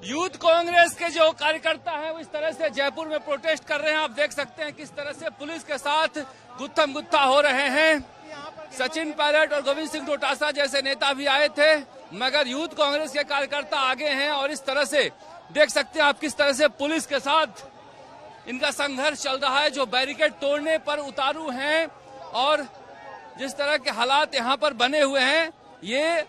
Youth Congress के जो कार्यकर्ता हैं वो इस तरह से जयपुर में प्रोटेस्ट कर रहे हैं। आप देख सकते हैं किस तरह से पुलिस के साथ गुत्थम गुत्था हो रहे हैं। सचिन पायलट और गोविंद सिंह डोटासरा जैसे नेता भी आए थे, मगर यूथ कांग्रेस के कार्यकर्ता आगे हैं और इस तरह से देख सकते हैं आप किस तरह से पुलिस के साथ इनका संघर्ष चल रहा है, जो बैरिकेड तोड़ने पर उतारू हैं। और जिस तरह के हालात यहाँ पर बने हुए हैं, ये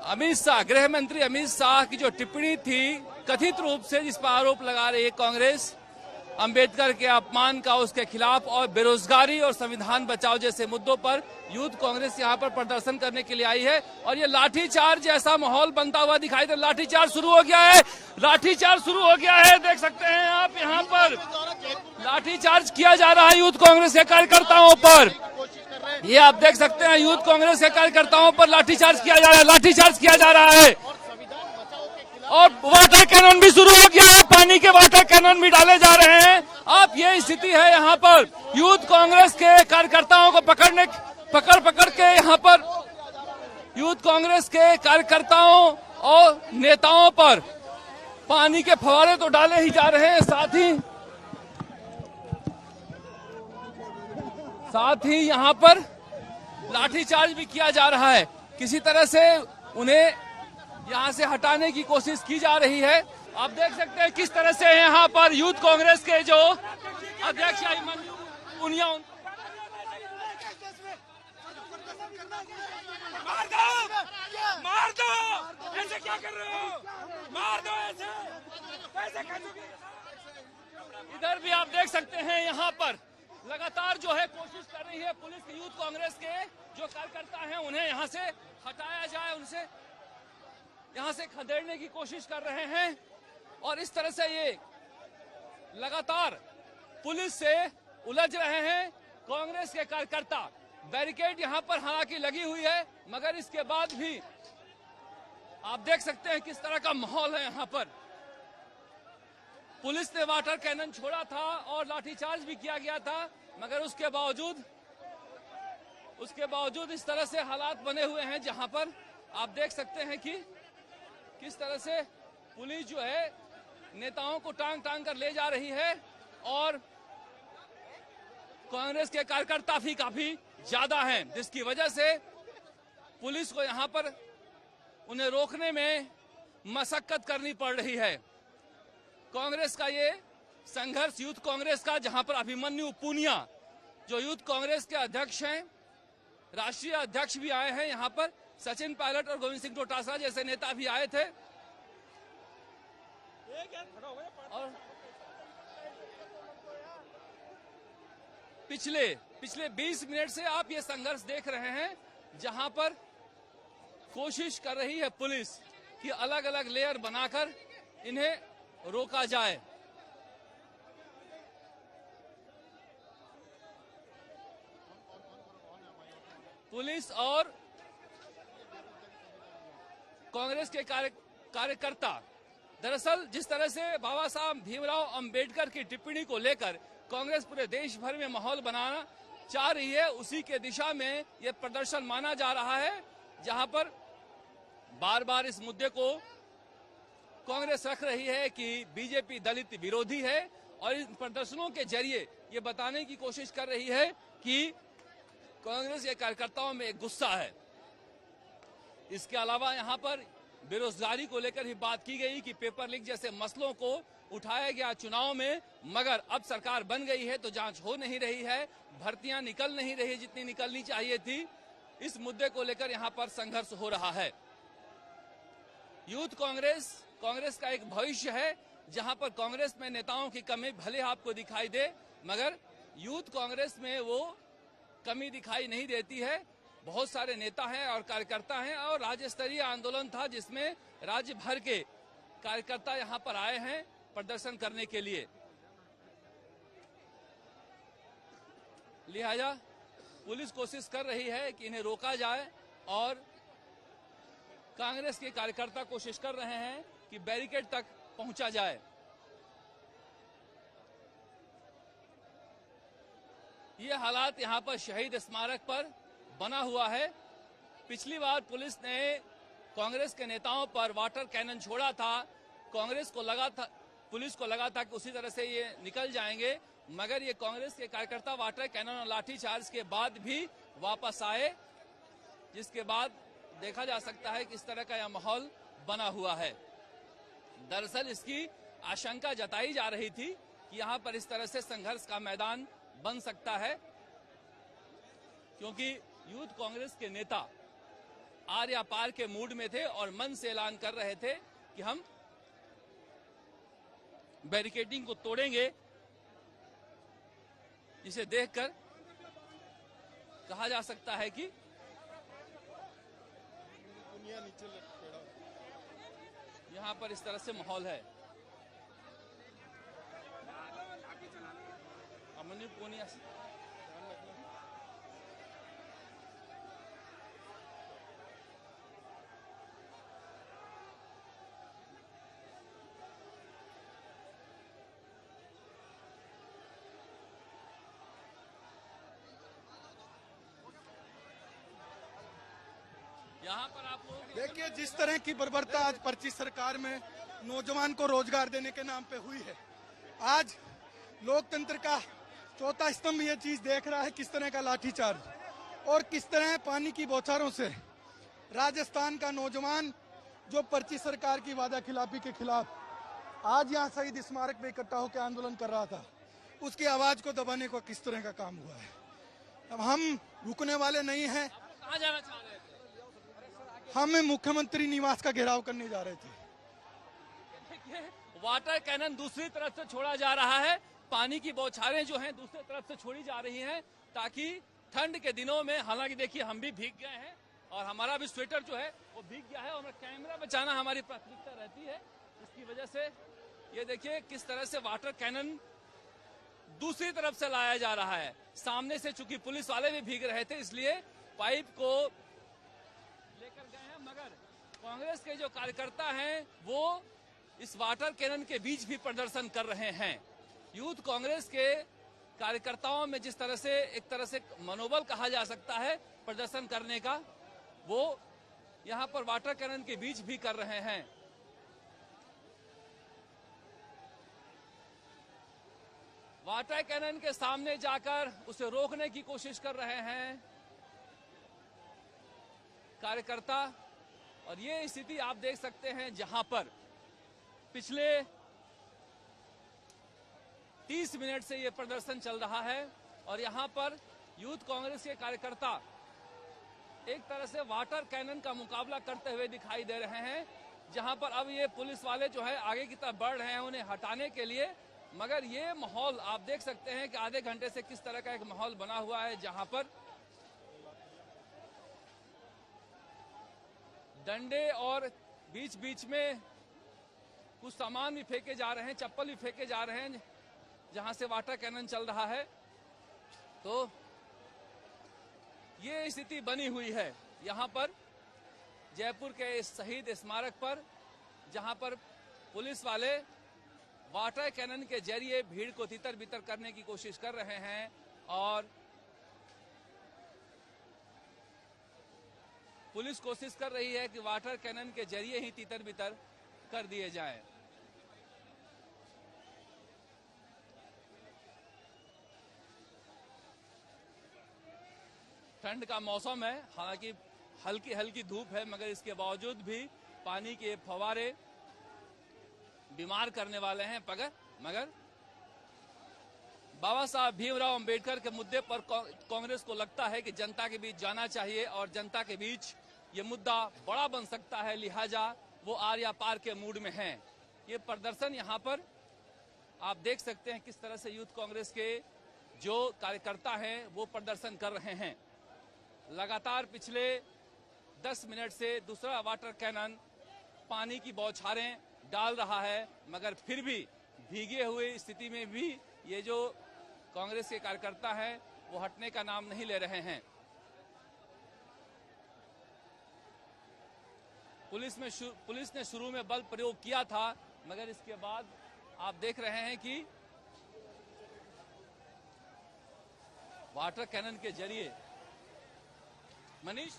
अमित शाह, गृह मंत्री अमित शाह की जो टिप्पणी थी कथित रूप से, जिस पर आरोप लगा रही है कांग्रेस अंबेडकर के अपमान का, उसके खिलाफ, और बेरोजगारी और संविधान बचाओ जैसे मुद्दों पर यूथ कांग्रेस यहाँ पर प्रदर्शन करने के लिए आई है। और ये लाठीचार्ज जैसा माहौल बनता हुआ दिखाई दे, लाठीचार्ज शुरू हो गया है, लाठीचार्ज शुरू हो गया है। देख सकते हैं आप यहाँ पर लाठीचार्ज किया जा रहा है यूथ कांग्रेस के कार्यकर्ताओं पर। ये आप देख सकते हैं यूथ कांग्रेस के कार्यकर्ताओं पर लाठीचार्ज किया जा रहा है, लाठीचार्ज किया जा रहा है। और वाटर कैनन भी शुरू हो गया है, पानी के वाटर कैनन भी डाले जा रहे हैं। आप ये स्थिति है यहाँ पर यूथ कांग्रेस के कार्यकर्ताओं को पकड़ के यहाँ पर यूथ कांग्रेस के कार्यकर्ताओं और नेताओं पर पानी के फव्वारे तो डाले ही जा रहे हैं, साथ ही यहाँ पर लाठीचार्ज भी किया जा रहा है। किसी तरह से उन्हें यहाँ से हटाने की कोशिश की जा रही है। आप देख सकते हैं किस तरह से यहाँ पर यूथ कांग्रेस के जो अध्यक्ष पुनिया, मार दो, ऐसे क्या कर रहे हो, मार दो ऐसे, कैसे कर दोगे। इधर भी आप देख सकते हैं यहाँ पर लगातार जो है कोशिश कर रही है पुलिस की, यूथ कांग्रेस के जो कार्यकर्ता हैं उन्हें यहाँ से हटाया जाए, उनसे यहाँ से खदेड़ने की कोशिश कर रहे हैं। और इस तरह से ये लगातार पुलिस से उलझ रहे हैं कांग्रेस के कार्यकर्ता। बैरिकेड यहाँ पर हालांकि लगी हुई है, मगर इसके बाद भी आप देख सकते हैं किस तरह का माहौल है यहाँ पर। पुलिस ने वाटर कैनन छोड़ा था और लाठीचार्ज भी किया गया था, मगर उसके बावजूद इस तरह से हालात बने हुए हैं, जहां पर आप देख सकते हैं कि किस तरह से पुलिस जो है नेताओं को टांग टांग कर ले जा रही है। और कांग्रेस के कार्यकर्ता भी काफी ज्यादा हैं, जिसकी वजह से पुलिस को यहां पर उन्हें रोकने में मशक्कत करनी पड़ रही है। कांग्रेस का ये संघर्ष यूथ कांग्रेस का, जहां पर अभिमन्यु पुनिया जो यूथ कांग्रेस के अध्यक्ष हैं, राष्ट्रीय अध्यक्ष भी आए हैं यहाँ पर, सचिन पायलट और गोविंद सिंह डोटासरा जैसे नेता भी आए थे। और पिछले 20 मिनट से आप ये संघर्ष देख रहे हैं, जहां पर कोशिश कर रही है पुलिस कि अलग अलग लेयर बनाकर इन्हें रोका जाए। पुलिस और कांग्रेस के कार्यकर्ता दरअसल जिस तरह से बाबा साहब भीमराव अंबेडकर की टिप्पणी को लेकर कांग्रेस पूरे देश भर में माहौल बनाना चाह रही है, उसी के दिशा में यह प्रदर्शन माना जा रहा है, जहां पर बार बार इस मुद्दे को कांग्रेस रख रही है कि बीजेपी दलित विरोधी है, और इन प्रदर्शनों के जरिए ये बताने की कोशिश कर रही है कि कांग्रेस के कार्यकर्ताओं में एक गुस्सा है। इसके अलावा यहाँ पर बेरोजगारी को लेकर ही बात की गई कि पेपर लीक जैसे मसलों को उठाया गया चुनाव में, मगर अब सरकार बन गई है तो जांच हो नहीं रही है, भर्तियां निकल नहीं रही जितनी निकलनी चाहिए थी। इस मुद्दे को लेकर यहाँ पर संघर्ष हो रहा है। यूथ कांग्रेस का एक भविष्य है, जहां पर कांग्रेस में नेताओं की कमी भले आपको दिखाई दे, मगर यूथ कांग्रेस में वो कमी दिखाई नहीं देती है। बहुत सारे नेता हैं और कार्यकर्ता हैं, और राज्य स्तरीय आंदोलन था जिसमें राज्य भर के कार्यकर्ता यहां पर आए हैं प्रदर्शन करने के लिए। लिहाजा पुलिस कोशिश कर रही है कि इन्हें रोका जाए, और कांग्रेस के कार्यकर्ता कोशिश कर रहे हैं कि बैरिकेड तक पहुंचा जाए। ये हालात यहाँ पर शहीद स्मारक पर बना हुआ है। पिछली बार पुलिस ने कांग्रेस के नेताओं पर वाटर कैनन छोड़ा था, कांग्रेस को लगा था, पुलिस को लगा था कि उसी तरह से ये निकल जाएंगे, मगर ये कांग्रेस के कार्यकर्ता वाटर कैनन और लाठीचार्ज के बाद भी वापस आए, जिसके बाद देखा जा सकता है कि इस तरह का यह माहौल बना हुआ है। दरअसल इसकी आशंका जताई जा रही थी कि यहां पर इस तरह से संघर्ष का मैदान बन सकता है, क्योंकि यूथ कांग्रेस के नेता आर या पार के मूड में थे और मन से ऐलान कर रहे थे कि हम बैरिकेडिंग को तोड़ेंगे, जिसे देखकर कहा जा सकता है कि यहां पर इस तरह से माहौल है। अमन पूनिया यहाँ पर आप लोग देखिए, जिस तरह की बर्बरता आज पर्ची सरकार में नौजवान को रोजगार देने के नाम पे हुई है, आज लोकतंत्र का चौथा स्तंभ ये चीज देख रहा है किस तरह का लाठीचार्ज और किस तरह पानी की बौछारों से राजस्थान का नौजवान जो पर्ची सरकार की वादा खिलाफी के खिलाफ आज यहाँ शहीद स्मारक पे इकट्ठा होकर आंदोलन कर रहा था, उसकी आवाज को दबाने को किस तरह का काम हुआ है। अब हम रुकने वाले नहीं हैं। कहाँ जाना चाह रहे थे? हम मुख्यमंत्री निवास का घेराव करने जा रहे थे। वाटर कैनन दूसरी तरफ से छोड़ा जा रहा है, पानी की बौछारें जो हैं दूसरी तरफ से छोड़ी जा रही हैं, ताकि ठंड के दिनों में, हालांकि देखिए हम भी भीग गए हैं और हमारा भी स्वेटर जो है वो भीग गया है और कैमरा बचाना हमारी प्राथमिकता रहती है, इसकी वजह से ये देखिए किस तरह से वाटर कैनन दूसरी तरफ से लाया जा रहा है। सामने से चूंकि पुलिस वाले भी भीग रहे थे, इसलिए पाइप को लेकर गए हैं, मगर कांग्रेस के जो कार्यकर्ता हैं वो इस वाटर कैनन के बीच भी प्रदर्शन कर रहे हैं। यूथ कांग्रेस के कार्यकर्ताओं में जिस तरह से एक तरह से मनोबल कहा जा सकता है प्रदर्शन करने का, वो यहां पर वाटर कैनन के बीच भी कर रहे हैं। वाटर कैनन के सामने जाकर उसे रोकने की कोशिश कर रहे हैं कार्यकर्ता, और ये स्थिति आप देख सकते हैं जहां पर पिछले 30 मिनट से ये प्रदर्शन चल रहा है और यहां पर यूथ कांग्रेस के कार्यकर्ता एक तरह से वाटर कैनन का मुकाबला करते हुए दिखाई दे रहे हैं, जहां पर अब ये पुलिस वाले जो है आगे की तरफ बढ़ रहे हैं उन्हें हटाने के लिए, मगर ये माहौल आप देख सकते हैं कि आधे घंटे से किस तरह का एक माहौल बना हुआ है, जहां पर डंडे और बीच बीच में कुछ सामान भी फेंके जा रहे हैं, चप्पल भी फेंके जा रहे हैं जहां से वाटर कैनन चल रहा है। तो ये स्थिति बनी हुई है यहां पर जयपुर के इस शहीद स्मारक पर, जहां पर पुलिस वाले वाटर कैनन के जरिए भीड़ को तितर बितर करने की कोशिश कर रहे हैं और पुलिस कोशिश कर रही है कि वाटर कैनन के जरिए ही तितर बितर कर दिए जाएं। ठंड का मौसम है, हालांकि हल्की हल्की धूप है, मगर इसके बावजूद भी पानी के फव्वारे बीमार करने वाले हैं मगर बाबा साहब भीमराव अंबेडकर के मुद्दे पर कांग्रेस को लगता है कि जनता के बीच जाना चाहिए और जनता के बीच ये मुद्दा बड़ा बन सकता है, लिहाजा वो आर या पार के मूड में हैं। ये प्रदर्शन यहाँ पर आप देख सकते हैं किस तरह से यूथ कांग्रेस के जो कार्यकर्ता हैं वो प्रदर्शन कर रहे हैं। लगातार पिछले 10 मिनट से दूसरा वाटर कैनन पानी की बौछारें डाल रहा है, मगर फिर भी भीगे हुए स्थिति में भी ये जो कांग्रेस के कार्यकर्ता हैं वो हटने का नाम नहीं ले रहे हैं। पुलिस ने शुरू में बल प्रयोग किया था, मगर इसके बाद आप देख रहे हैं कि वाटर कैनन के जरिए मनीष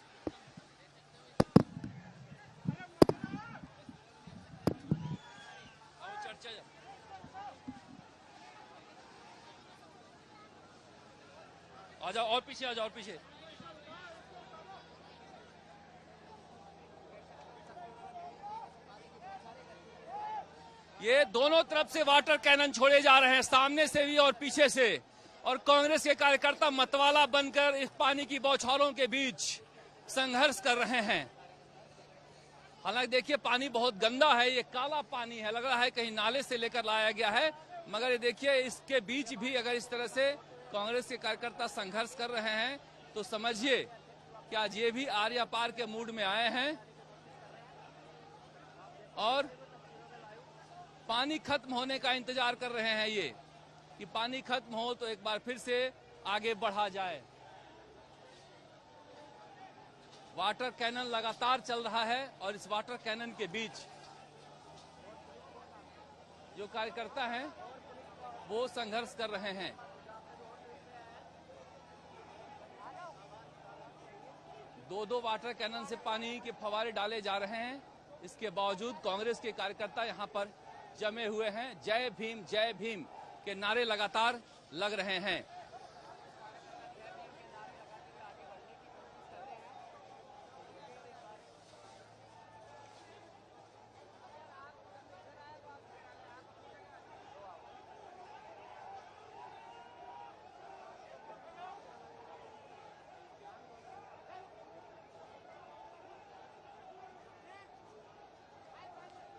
आ जाओ और पीछे, आ जाओ और पीछे। ये दोनों तरफ से वाटर कैनन छोड़े जा रहे हैं, सामने से भी और पीछे से, और कांग्रेस के कार्यकर्ता मतवाला बनकर इस पानी की बौछारों के बीच संघर्ष कर रहे हैं। हालांकि देखिए पानी बहुत गंदा है, ये काला पानी है, लग रहा है कहीं नाले से लेकर लाया गया है। मगर ये देखिए इसके बीच भी अगर इस तरह से कांग्रेस के कार्यकर्ता संघर्ष कर रहे हैं तो समझिए कि आज ये भी आर्या पार के मूड में आए हैं और पानी खत्म होने का इंतजार कर रहे हैं, ये कि पानी खत्म हो तो एक बार फिर से आगे बढ़ा जाए। वाटर कैनन लगातार चल रहा है और इस वाटर कैनन के बीच जो कार्यकर्ता हैं वो संघर्ष कर रहे हैं। दो वाटर कैनन से पानी के फवारे डाले जा रहे हैं, इसके बावजूद कांग्रेस के कार्यकर्ता यहां पर जमे हुए हैं। जय भीम के नारे लगातार लग रहे हैं।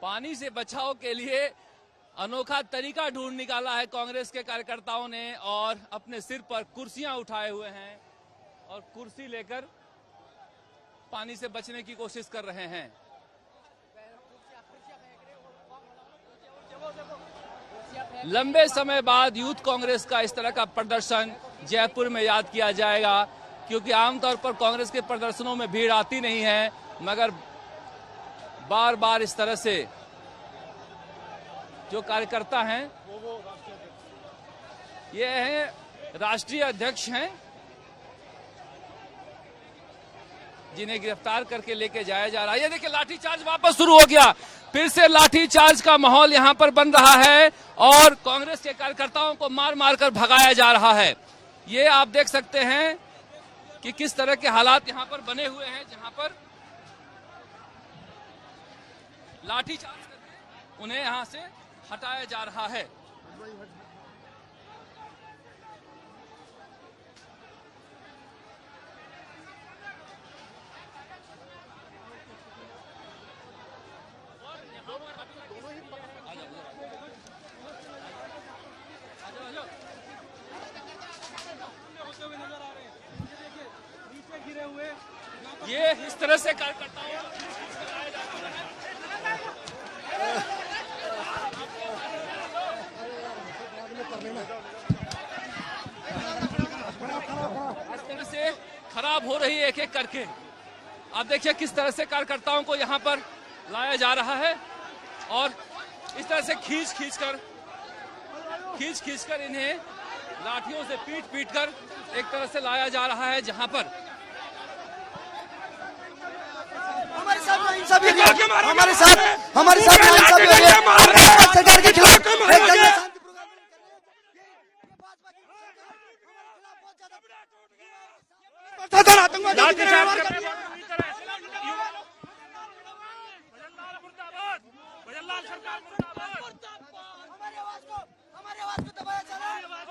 पानी से बचाव के लिए अनोखा तरीका ढूंढ निकाला है कांग्रेस के कार्यकर्ताओं ने और अपने सिर पर कुर्सियां उठाए हुए हैं और कुर्सी लेकर पानी से बचने की कोशिश कर रहे हैं। लंबे समय बाद यूथ कांग्रेस का इस तरह का प्रदर्शन जयपुर में याद किया जाएगा, क्योंकि आमतौर पर कांग्रेस के प्रदर्शनों में भीड़ आती नहीं है, मगर बार बार इस तरह से जो कार्यकर्ता हैं, ये हैं राष्ट्रीय अध्यक्ष हैं जिन्हें गिरफ्तार करके लेके जाया जा रहा है। ये देखिए लाठीचार्ज वापस शुरू हो गया, फिर से लाठीचार्ज का माहौल यहां पर बन रहा है और कांग्रेस के कार्यकर्ताओं को मार मार कर भगाया जा रहा है। ये आप देख सकते हैं कि किस तरह के हालात यहां पर बने हुए हैं, जहां पर लाठीचार्ज करके उन्हें यहां से हटाया जा रहा है। ये इस तरह से कार्यकर्ताओं इस तरह से खराब हो रही है एक एक करके। आप देखिए किस तरह से कार्यकर्ताओं को यहाँ पर लाया जा रहा है और इस तरह से खींच कर इन्हें लाठियों से पीट कर एक तरह से लाया जा रहा है, जहां पर हमारे साथ सरकार के खिलाफ हमारे आवाज को दबाया जा रहा है।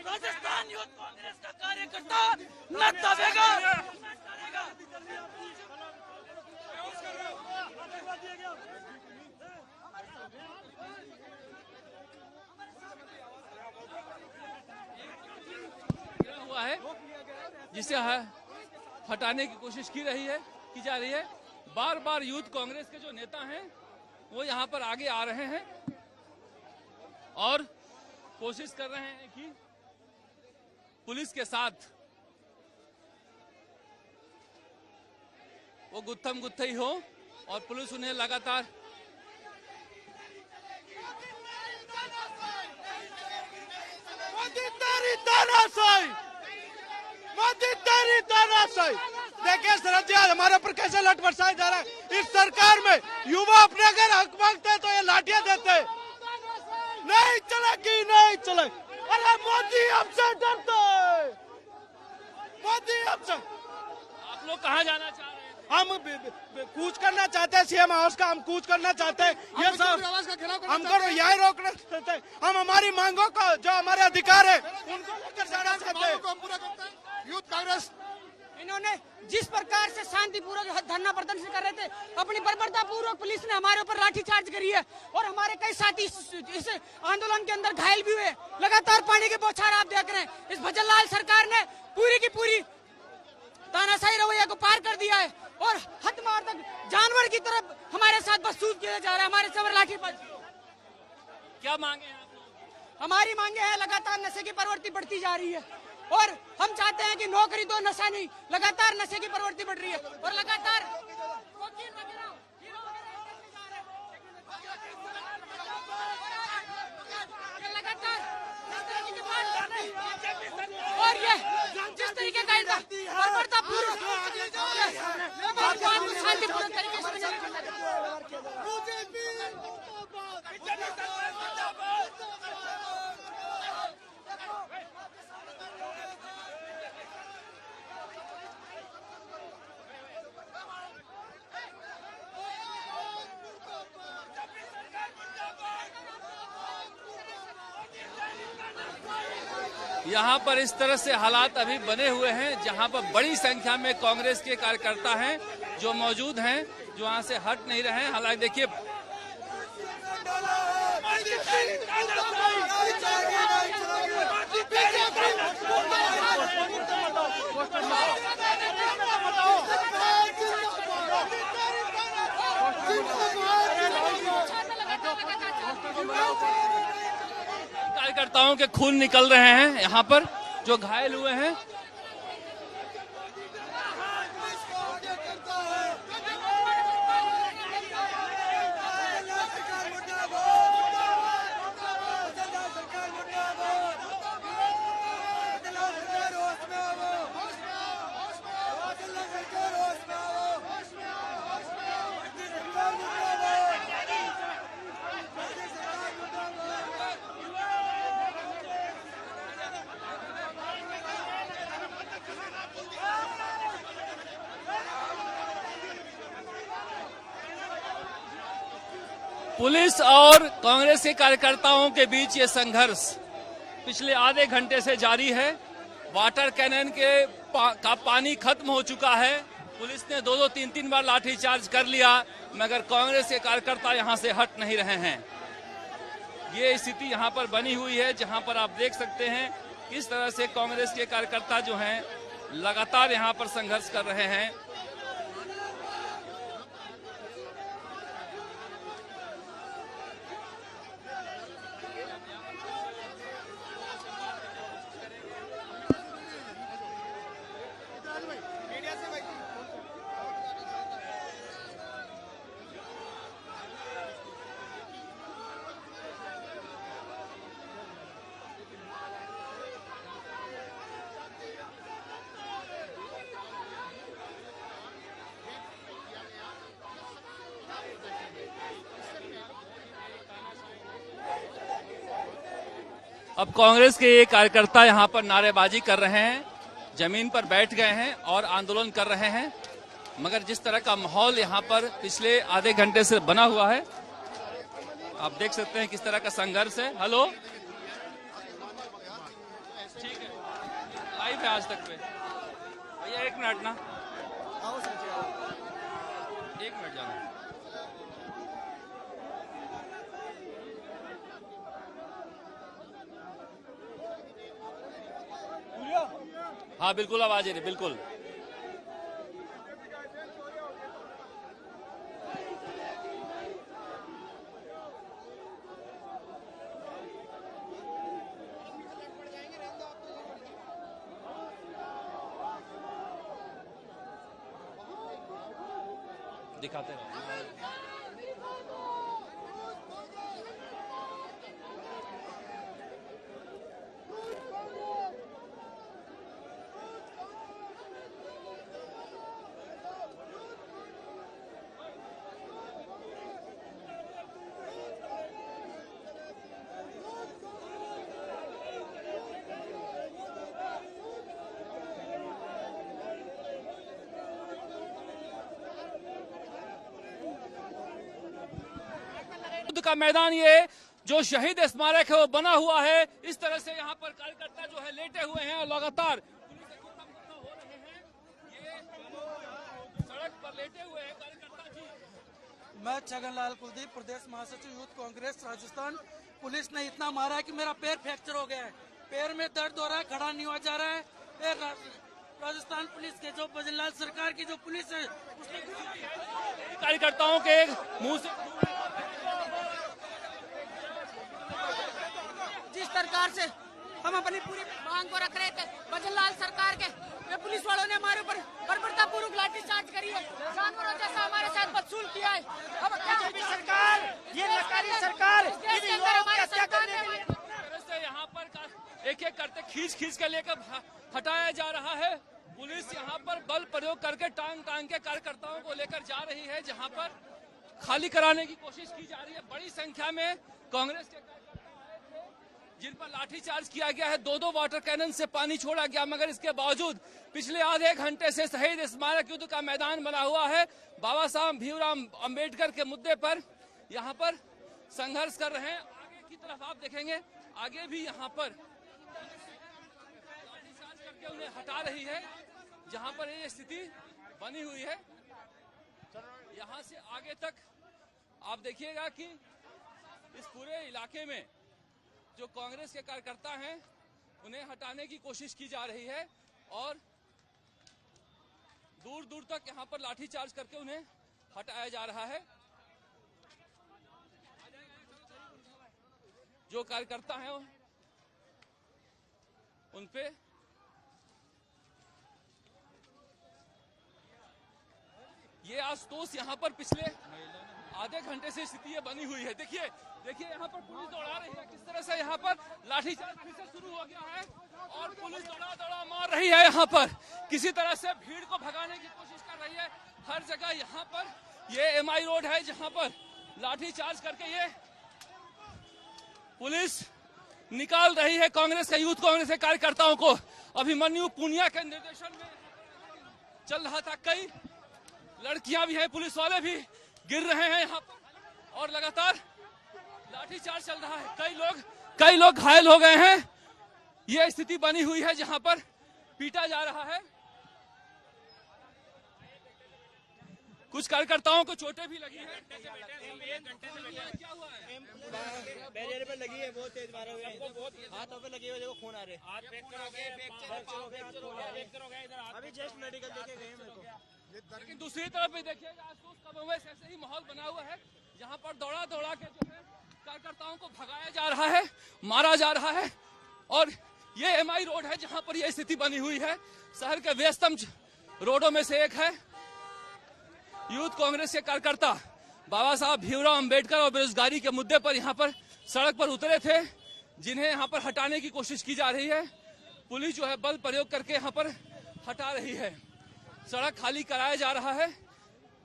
राजस्थान यूथ कांग्रेस का कार्यकर्ता न दबेगा। हुआ है जिसे हटाने की कोशिश की जा रही है। बार बार यूथ कांग्रेस के जो नेता हैं वो यहाँ पर आगे आ रहे हैं और कोशिश कर रहे हैं कि पुलिस के साथ वो गुत्थम गुत्थई हो और पुलिस उन्हें लगातार देखिए सरहदिया हमारे ऊपर कैसे लठ बरसाया जा रहा है। इस सरकार में युवा अपने अगर हक मांगते हैं तो ये लाठियां देते हैं। नहीं चलेगी, नहीं चलेगी। अरे मोदी हमसे डरता है, मोदी हमसे। आप लोग कहाँ जाना चाह रहे हैं? हम कूच करना चाहते हैं, सीएम हाउस का हम कूच करना चाहते हैं। ये सब हमको यही रोकना चाहते हैं। हम हमारी मांगों को, जो हमारे अधिकार है, उनको लेकर जाना चाहते हैं। यूथ कांग्रेस इन्होंने जिस प्रकार से शांतिपूर्वक धरना प्रदर्शन कर रहे थे, अपनी बर्बरता पूर्वक पुलिस ने हमारे ऊपर लाठीचार्ज करी है और हमारे कई साथी इस आंदोलन के अंदर घायल भी हुए। लगातार पानी के बौछार आप देख रहे हैं। इस भजनलाल सरकार ने पूरी की पूरी तानाशाही रवैया को पार कर दिया है और हद मार तक जानवर की तरफ हमारे साथ बसूस किया जा रहा है। हमारे सबर लाठीबाजी। क्या मांगे हैं आप लोग? हमारी मांगे हैं, लगातार नशे की प्रवृत्ति बढ़ती जा रही है और हम चाहते हैं कि नौकरी तो नशा नहीं, लगातार नशे की प्रवृत्ति बढ़ रही है और लगातार और ये जिस तरीके का इनका बर्बरतापूर्वक शांतिपूर्वक तरीके से यहाँ पर इस तरह से हालात अभी बने हुए हैं, जहाँ पर बड़ी संख्या में कांग्रेस के कार्यकर्ता हैं जो मौजूद हैं, जो वहाँ से हट नहीं रहे हैं। हालांकि देखिए कार्यकर्ताओं के खून निकल रहे हैं यहाँ पर, जो घायल हुए हैं। पुलिस और कांग्रेस के कार्यकर्ताओं के बीच ये संघर्ष पिछले आधे घंटे से जारी है। वाटर कैनन का पानी खत्म हो चुका है। पुलिस ने 2-2, 3-3 बार लाठीचार्ज कर लिया, मगर कांग्रेस के कार्यकर्ता यहां से हट नहीं रहे हैं। ये स्थिति यहां पर बनी हुई है, जहां पर आप देख सकते हैं किस तरह से कांग्रेस के कार्यकर्ता जो हैं लगातार यहां पर संघर्ष कर रहे हैं। अब कांग्रेस के ये कार्यकर्ता यहाँ पर नारेबाजी कर रहे हैं, जमीन पर बैठ गए हैं और आंदोलन कर रहे हैं। मगर जिस तरह का माहौल यहाँ पर पिछले आधे घंटे से बना हुआ है, आप देख सकते हैं किस तरह का संघर्ष है। हेलो, ठीक है, लाइव है आज तक पे। भैया 1 मिनट ना, 1 मिनट जाना। हाँ बिल्कुल, आवाज आ रही, बिल्कुल। दिखाते रहो। युद्ध का मैदान ये जो शहीद स्मारक है वो बना हुआ है। इस तरह से यहाँ पर कार्यकर्ता जो है लेटे हुए हैं और लगातार पुलिस से गुस्सा हो रहे हैं। ये सड़क पर लेटे हुए हैं कार्यकर्ता जी। मैं छगनलाल कुलदीप, प्रदेश महासचिव यूथ कांग्रेस राजस्थान। पुलिस ने इतना मारा है कि मेरा पैर फ्रैक्चर हो गया है, पैर में दर्द हो रहा है, खड़ा नहीं हुआ जा रहा है। राजस्थान पुलिस के जो भजनलाल सरकार की जो पुलिस है उसने कार्यकर्ताओं के मुंह से जिस सरकार से हम अपनी पूरी मांग को रख रहे थे, भजनलाल सरकार के वे पुलिस वालों ने हमारे ऊपर बर्बरतापूर्वक लाठीचार्ज करी है, जानवरों जैसा हमारे साथ बदसलूक किया है। अब बीजेपी सरकार, ये नकारी सरकार यहाँ पर एक एक करते खींच के लेकर हटाया जा रहा है। पुलिस यहाँ पर बल प्रयोग करके टांग के कार्यकर्ताओं को लेकर जा रही है, जहाँ पर खाली कराने की कोशिश की जा रही है। बड़ी संख्या में कांग्रेस के जिन पर लाठीचार्ज किया गया है, 2-2 वाटर कैनन से पानी छोड़ा गया, मगर इसके बावजूद पिछले आधे घंटे से शहीद स्मारक युद्ध का मैदान बना हुआ है। बाबा साहब भीमराव अंबेडकर के मुद्दे पर यहाँ पर संघर्ष कर रहे हैं। आगे की तरफ आप देखेंगे, आगे भी यहाँ पर लाठीचार्ज करके उन्हें हटा रही है, जहाँ पर ये स्थिति बनी हुई है। यहाँ से आगे तक आप देखिएगा कि इस पूरे इलाके में जो कांग्रेस के कार्यकर्ता हैं उन्हें हटाने की कोशिश की जा रही है और दूर दूर तक यहाँ पर लाठीचार्ज करके उन्हें हटाया जा रहा है। जो कार्यकर्ता हैं उनपे ये आशुतोष यहाँ पर पिछले आधे घंटे से स्थिति ये बनी हुई है। देखिए यहाँ पर पुलिस दौड़ा रही है, किस तरह से यहाँ पर लाठीचार्ज फिर से शुरू हो गया है और पुलिस दौड़ा मार रही है। यहाँ पर किसी तरह से भीड़ को भगाने की कोशिश कर रही है। हर जगह यहाँ पर ये MI रोड है, जहाँ पर लाठीचार्ज करके ये पुलिस निकाल रही है कांग्रेस के यूथ कांग्रेस के कार्यकर्ताओं को। अभिमन्यु पुनिया के निर्देशन में चल रहा था, कई लड़कियां भी हैं, पुलिस वाले भी गिर रहे हैं यहाँ पर और लगातार लाठीचार्ज चल रहा है। कई लोग घायल हो गए हैं। यह स्थिति बनी हुई है जहां पर पीटा जा रहा है। कुछ कार्यकर्ताओं को चोटें भी लगी हैं। क्या हुआ है? बैरियर पे लगी है, बहुत तेज मारे हुए हैं, हाथों पे लगी हुई है, देखो खून आ रहे हैं। अभी जस्ट मेडिकल देके गए मेरे को। लेकिन दूसरी तरफ भी देखिए आशुतोष कब ऐसे ही माहौल बना हुआ है, जहां पर दौड़ा के जो है कार्यकर्ताओं को भगाया जा रहा है, मारा जा रहा है। और ये MI रोड है जहां पर यह स्थिति बनी हुई है। शहर के व्यस्तम रोडों में से एक है। यूथ कांग्रेस के कार्यकर्ता बाबा साहब भीमराव अंबेडकर और बेरोजगारी के मुद्दे पर यहाँ पर सड़क पर उतरे थे, जिन्हें यहाँ पर हटाने की कोशिश की जा रही है। पुलिस जो है बल प्रयोग करके यहाँ पर हटा रही है। सड़क खाली कराया जा रहा है।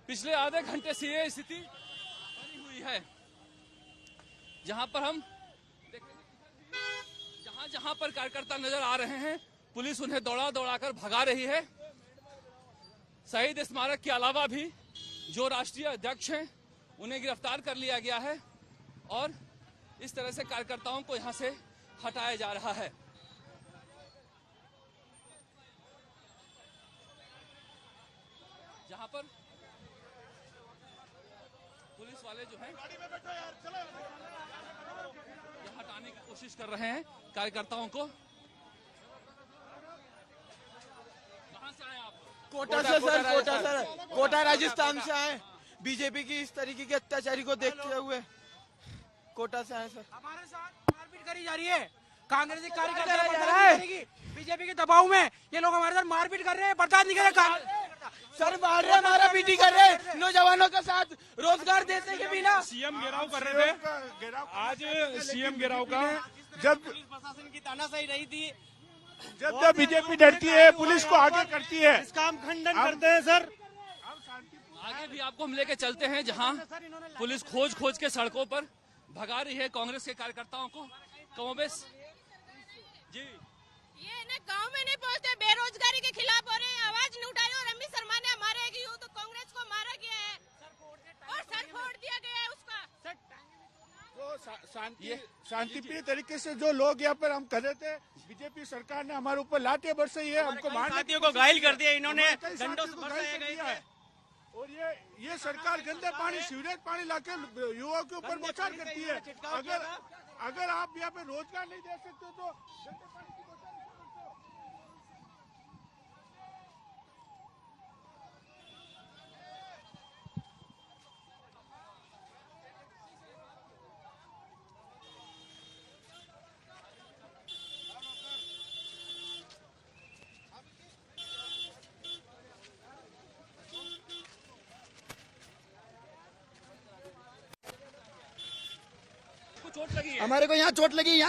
पिछले आधे घंटे से ये स्थिति बनी हुई है, जहां पर हम देखेंगे जहां पर कार्यकर्ता नजर आ रहे हैं, पुलिस उन्हें दौड़ा कर भगा रही है। शहीद स्मारक के अलावा भी जो राष्ट्रीय अध्यक्ष हैं उन्हें गिरफ्तार कर लिया गया है और इस तरह से कार्यकर्ताओं को यहां से हटाया जा रहा है। जहां पर पुलिस वाले जो हैं हटाने की कोशिश कर रहे हैं कार्यकर्ताओं को। कहां से आए आप? कोटा से सर, कोटा राजस्थान से आए। बीजेपी की इस तरीके के अत्याचारी को देखते हुए कोटा से आए सर। हमारे साथ मारपीट करी जा रही है, कांग्रेस कार्यकर्ता बीजेपी के दबाव में ये लोग हमारे साथ मारपीट कर रहे हैं, बर्दाश्त नहीं कर रहे। सर मार रहे, हमारा पीटी कर रहे हैं, नौजवानों के साथ रोजगार देने के बिना। सीएम घेराव कर रहे थे आज, सीएम घेराव का जब पुलिस प्रशासन की तानाशाही रही थी, जब बीजेपी डरती है पुलिस को आगे करती है। इसका हम खंडन करते हैं सर। आगे भी आपको हम लेके चलते हैं, जहां पुलिस खोज के सड़कों पर भगा रही है कांग्रेस के कार्यकर्ताओं को। कमोबेश जी, ये ना गांव में नहीं पहुंचते, बेरोजगारी के खिलाफ हो रहे हैं, आवाज नहीं उठा रहे। और अमित शर्मा ने हमारे यूथ कांग्रेस को मारा गया है और सर फोड़ दिया गया है उसका। शांतिप्रिय तरीके से जो लोग यहाँ पर हम कर रहे थे, बीजेपी सरकार ने हमारे ऊपर लाठियां बरसाई है, हमको साथियों को घायल कर दिया इन्होंने, कई डंडों से साथियों को बरसाए घायल कर गए दिया थे। है। और ये सरकार गंदे पानी, सीवरेज पानी लाके युवाओं के ऊपर बौछार करती है। अगर आप यहाँ पे रोजगार नहीं दे सकते तो गंदे पानी की बौछार क्यों करते हो? हमारे को यहाँ चोट लगी,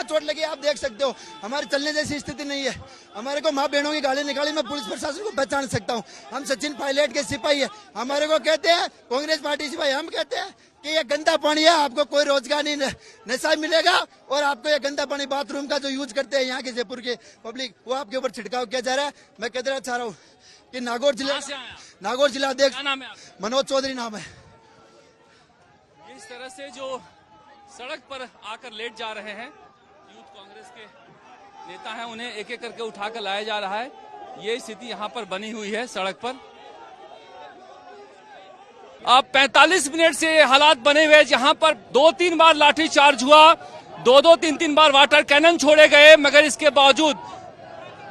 आप देख सकते हो। हमारे चलने जैसी स्थिति नहीं है। हमारे को माँ बहनों की गाली निकाली, मैं पुलिस प्रशासन को पहचान सकता हूँ। हम सचिन पायलट के सिपाही है। हमारे को कहते हैं कांग्रेस पार्टी सिपाही, हम कहते हैं कि ये गंदा पानी है, आपको कोई रोजगार नहीं, नशा मिलेगा और आपको ये गंदा पानी बाथरूम का जो यूज करते हैं यहाँ के जयपुर के पब्लिक, वो आपके ऊपर छिड़काव किया जा रहा है। मैं कहना चाह रहा हूँ कि नागौर जिला अध्यक्ष मनोज चौधरी नाम है। इस तरह से जो सड़क पर आकर लेट जा रहे हैं यूथ कांग्रेस के नेता हैं, उन्हें एक एक करके उठाकर लाया जा रहा है। ये स्थिति यहाँ पर बनी हुई है सड़क पर। अब 45 मिनट से हालात बने हुए, जहां पर 2-3 बार लाठी चार्ज हुआ, 2-2, 3-3 बार वाटर कैनन छोड़े गए, मगर इसके बावजूद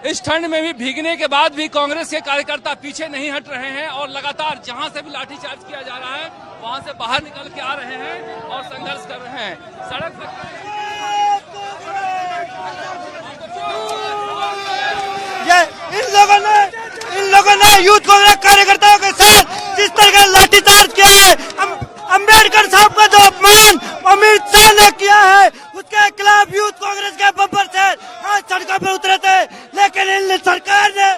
इस ठंड में भी भीगने के बाद भी कांग्रेस के कार्यकर्ता पीछे नहीं हट रहे हैं और लगातार जहां से भी लाठी चार्ज किया जा रहा है वहां से बाहर निकल के आ रहे हैं और संघर्ष कर रहे हैं। सड़क ये इन लोगों ने यूथ कांग्रेस कार्यकर्ताओं के साथ जिस तरह का लाठीचार्ज किया है, अंबेडकर साहब का जो अपमान अमित शाह ने किया है, उसके खिलाफ यूथ कांग्रेस के बब्बर से आज सड़कों पर उतरे थे। लेकिन इन सरकार ने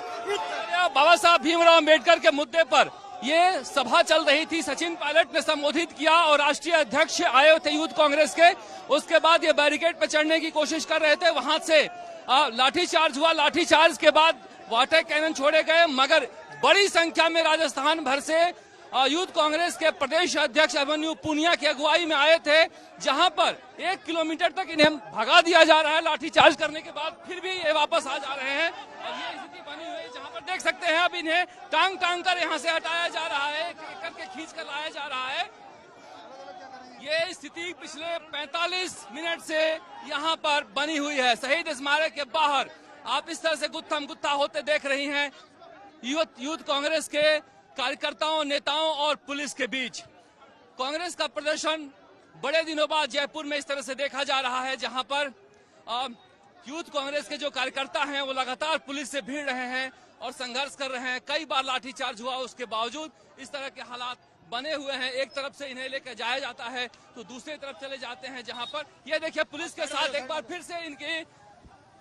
बाबा साहब भीमराव अम्बेडकर के मुद्दे पर ये सभा चल रही थी, सचिन पायलट ने संबोधित किया और राष्ट्रीय अध्यक्ष आए थे यूथ कांग्रेस के। उसके बाद ये बैरिकेड पर चढ़ने की कोशिश कर रहे थे, वहां से लाठीचार्ज हुआ। लाठीचार्ज के बाद वाटर कैनन छोड़े गए, मगर बड़ी संख्या में राजस्थान भर से यूथ कांग्रेस के प्रदेश अध्यक्ष अभिमन्यु पुनिया की अगुवाई में आए थे, जहां पर 1 किलोमीटर तक इन्हें भगा दिया जा रहा है। लाठीचार्ज करने के बाद फिर भी ये वापस आ जा रहे हैं और ये स्थिति बनी हुई है, जहां पर देख सकते हैं अब इन्हें टांग कर यहां से हटाया जा रहा है, करके खींच कर लाया जा रहा है। ये स्थिति पिछले 45 मिनट से यहाँ पर बनी हुई है। शहीद स्मारक के बाहर आप इस तरह से गुत्थम गुत्था होते देख रही हैं यूथ कांग्रेस के कार्यकर्ताओं, नेताओं और पुलिस के बीच। कांग्रेस का प्रदर्शन बड़े दिनों बाद जयपुर में इस तरह से देखा जा रहा है, जहां पर यूथ कांग्रेस के जो कार्यकर्ता हैं वो लगातार पुलिस से भिड़ रहे हैं और संघर्ष कर रहे हैं। कई बार लाठीचार्ज हुआ, उसके बावजूद इस तरह के हालात बने हुए हैं। एक तरफ से इन्हें लेकर जाया जाता है तो दूसरी तरफ चले जाते हैं, जहां पर ये देखिए पुलिस के साथ एक बार फिर से इनकी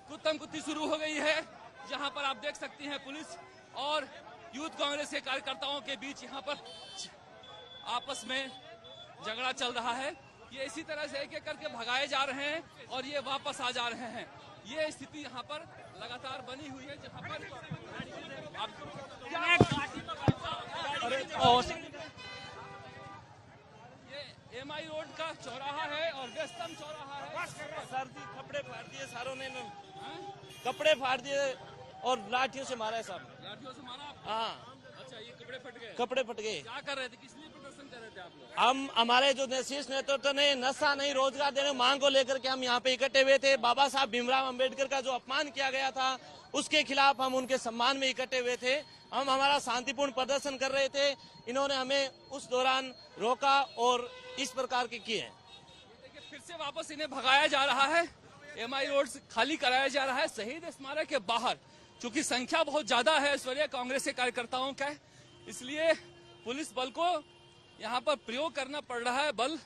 कुत्तम कुत्ती शुरू हो गई है, जहां पर आप देख सकती हैं पुलिस और यूथ कांग्रेस के कार्यकर्ताओं के बीच यहाँ पर आपस में झगड़ा चल रहा है। ये इसी तरह से एक एक करके भगाए जा रहे हैं और ये वापस आ जा रहे हैं। ये स्थिति यहाँ पर लगातार बनी हुई है, जहाँ पर ये एमआई रोड का चौराहा है और व्यस्तम चौराहा है। सर्दी कपड़े फाड़ दिए सारों ने, कपड़े फाड़ दिए और लाठियों से मारा है साहब। लाठियों से मारा? हाँ। अच्छा, ये कपड़े फट गए? कपड़े फट गए। क्या कर रहे थे, किस लिए प्रदर्शन कर रहे थे आप लोग? हम हमारे जो शीर्ष नेतृत्व ने नशा नहीं रोजगार देने मांग को लेकर के हम यहाँ पे इकट्ठे हुए थे। बाबा साहब भीमराव अम्बेडकर का जो अपमान किया गया था उसके खिलाफ हम उनके सम्मान में इकट्ठे हुए थे। हम हमारा शांतिपूर्ण प्रदर्शन कर रहे थे, इन्होंने हमें उस दौरान रोका और इस प्रकार के किए। देखिए फिर से वापस इन्हें भगाया जा रहा है, एमआई रोड खाली कराया जा रहा है। शहीद स्मारक के बाहर चूंकि संख्या बहुत ज्यादा है ऐश्वर्या कांग्रेस के कार्यकर्ताओं का, इसलिए पुलिस बल को यहाँ पर प्रयोग करना पड़ रहा है बल,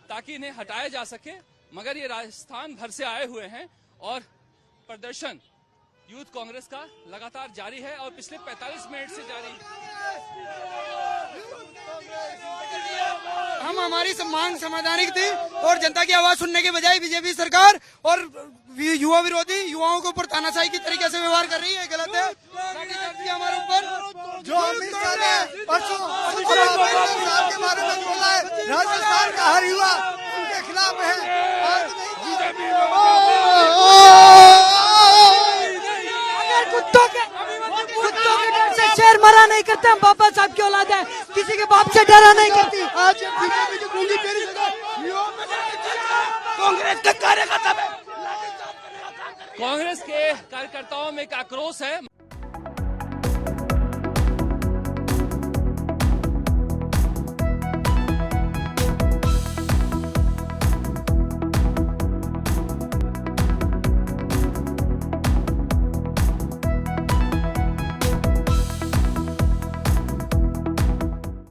ताकि इन्हें हटाया जा सके। मगर ये राजस्थान भर से आए हुए हैं और प्रदर्शन यूथ कांग्रेस का लगातार जारी है और पिछले 45 मिनट से जारी हम हमारी मांग संवैधानिक थी और जनता की आवाज सुनने के बजाय बीजेपी सरकार और युवा विरोधी युवाओं के ऊपर तानाशाही की तरीके से व्यवहार कर रही है, गलत है। हमारे ऊपर जो अमित शाह ने परसों के बारे में बोला है, राजस्थान का हर युवा उनके खिलाफ खिलाफ है। आज नहीं अगर कुत्तों के डर से शेर मरा नहीं करते, हम बाबा साहब की औलाद है, किसी के बाप से डरा नहीं करती। आज बीजेपी की गूंगी तेरी जगह कांग्रेस का कार्यकर्ता है। कांग्रेस के कार्यकर्ताओं में एक आक्रोश है।